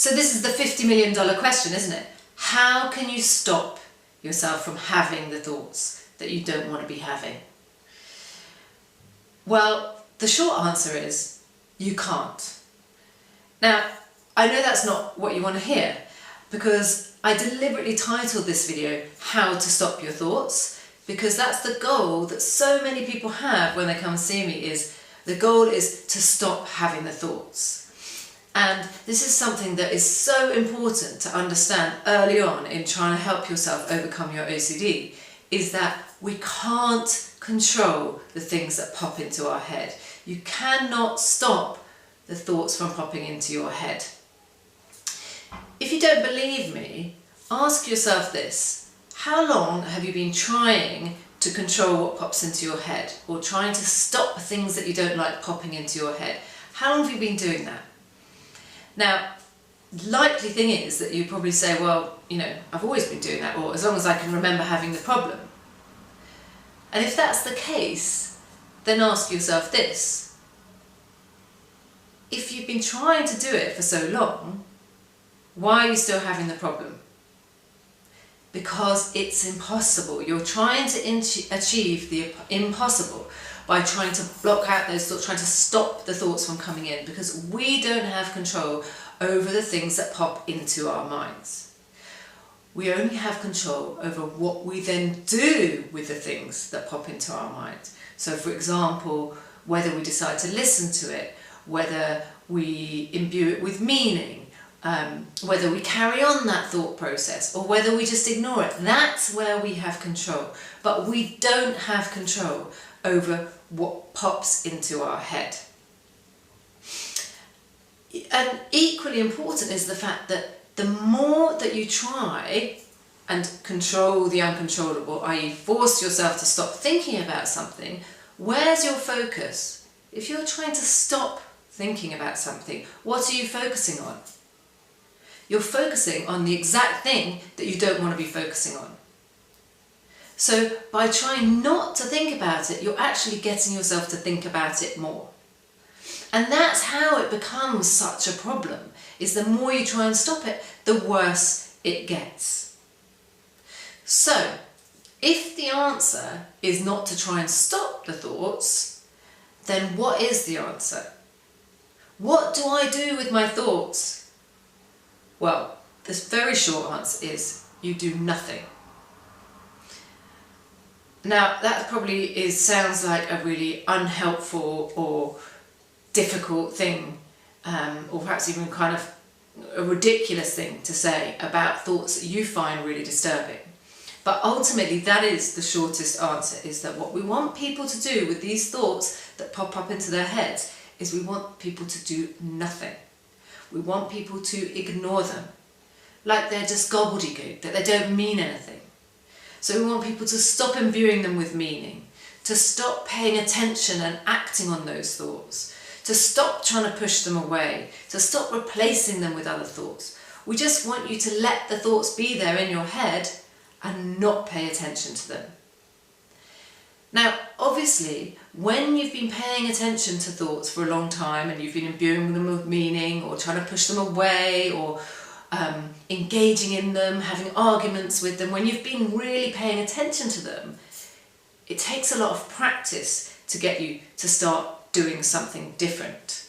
So this is the $50 million question, isn't it? How can you stop yourself from having the thoughts that you don't want to be having? Well, the short answer is you can't. Now, I know that's not what you want to hear, because I deliberately titled this video How to Stop Your Thoughts, because that's the goal that so many people have when they come see me. Is the goal is to stop having the thoughts. And this is something that is so important to understand early on in trying to help yourself overcome your OCD, is that we can't control the things that pop into our head. You cannot stop the thoughts from popping into your head. If you don't believe me, ask yourself this: how long have you been trying to control what pops into your head, or trying to stop things that you don't like popping into your head? How long have you been doing that? Now, likely thing is that you probably say, well, you know, I've always been doing that, or as long as I can remember having the problem. And if that's the case, then ask yourself this: if you've been trying to do it for so long, why are you still having the problem? Because it's impossible. You're trying to achieve the impossible by trying to block out those thoughts, trying to stop the thoughts from coming in, because we don't have control over the things that pop into our minds. We only have control over what we then do with the things that pop into our minds. So for example, whether we decide to listen to it, whether we imbue it with meaning, whether we carry on that thought process, or whether we just ignore it. That's where we have control. But we don't have control over what pops into our head. And equally important is the fact that the more that you try and control the uncontrollable, i.e. force yourself to stop thinking about something, where's your focus? If you're trying to stop thinking about something, what are you focusing on? You're focusing on the exact thing that you don't want to be focusing on. So by trying not to think about it, you're actually getting yourself to think about it more. And that's how it becomes such a problem, is the more you try and stop it, the worse it gets. So if the answer is not to try and stop the thoughts, then what is the answer? What do I do with my thoughts? Well, this very short answer is you do nothing. Now that probably sounds like a really unhelpful or difficult thing, or perhaps even kind of a ridiculous thing to say about thoughts that you find really disturbing. But ultimately that is the shortest answer, is that what we want people to do with these thoughts that pop up into their heads is we want people to do nothing. We want people to ignore them, like they're just gobbledygook, that they don't mean anything. So we want people to stop imbuing them with meaning, to stop paying attention and acting on those thoughts, to stop trying to push them away, to stop replacing them with other thoughts. We just want you to let the thoughts be there in your head and not pay attention to them. Now, obviously, when you've been paying attention to thoughts for a long time and you've been imbuing them with meaning, or trying to push them away, or engaging in them, having arguments with them, when you've been really paying attention to them, it takes a lot of practice to get you to start doing something different.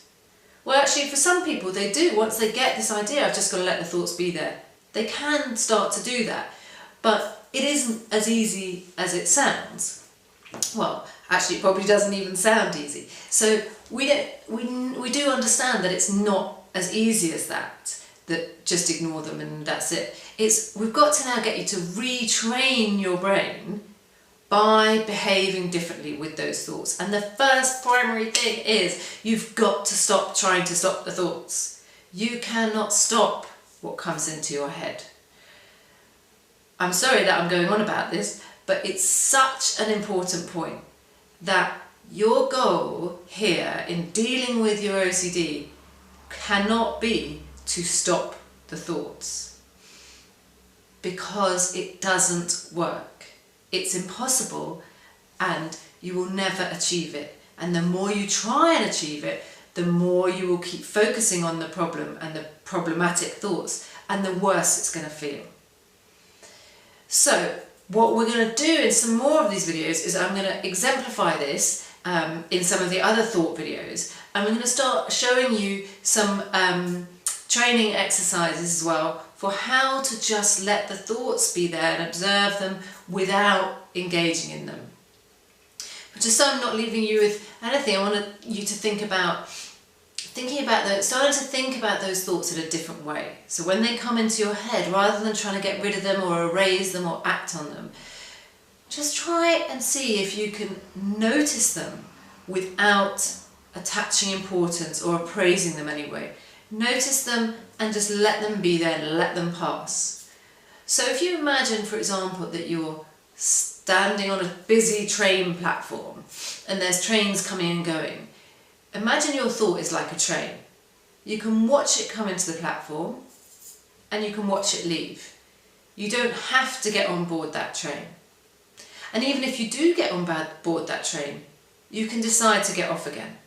Well, actually, for some people they do. Once they get this idea, I've just got to let the thoughts be there, they can start to do that. But it isn't as easy as it sounds. Well, actually it probably doesn't even sound easy. So we do understand that it's not as easy as that just ignore them and that's it. We've got to now get you to retrain your brain by behaving differently with those thoughts. And the first primary thing is you've got to stop trying to stop the thoughts. You cannot stop what comes into your head. I'm sorry that I'm going on about this, but it's such an important point that your goal here in dealing with your OCD cannot be to stop the thoughts, because it doesn't work. It's impossible and you will never achieve it. And the more you try and achieve it, the more you will keep focusing on the problem and the problematic thoughts, and the worse it's going to feel. So what we're going to do in some more of these videos is I'm going to exemplify this in some of the other thought videos, and we're going to start showing you some training exercises as well for how to just let the thoughts be there and observe them without engaging in them. But just so I'm not leaving you with anything, I want you to think about starting to think about those thoughts in a different way. So when they come into your head, rather than trying to get rid of them or erase them or act on them, just try and see if you can notice them without attaching importance or appraising them anyway. Notice them and just let them be there and let them pass. So if you imagine, for example, that you're standing on a busy train platform and there's trains coming and going, imagine your thought is like a train. You can watch it come into the platform and you can watch it leave. You don't have to get on board that train. And even if you do get on board that train, you can decide to get off again.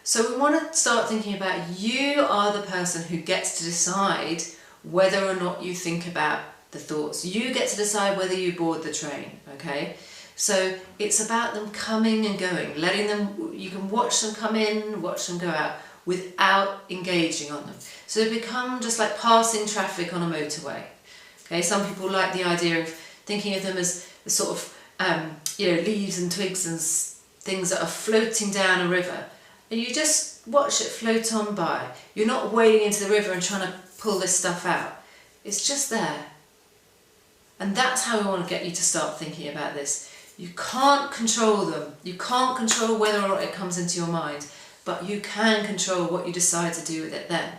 So we want to start thinking about you are the person who gets to decide whether or not you think about the thoughts. You get to decide whether you board the train, okay? So it's about them coming and going, letting them, you can watch them come in, watch them go out without engaging on them. So they become just like passing traffic on a motorway. Okay, some people like the idea of thinking of them as the sort of leaves and twigs and things that are floating down a river. And you just watch it float on by. You're not wading into the river and trying to pull this stuff out. It's just there. And that's how we want to get you to start thinking about this. You can't control them. You can't control whether or not it comes into your mind, but you can control what you decide to do with it then.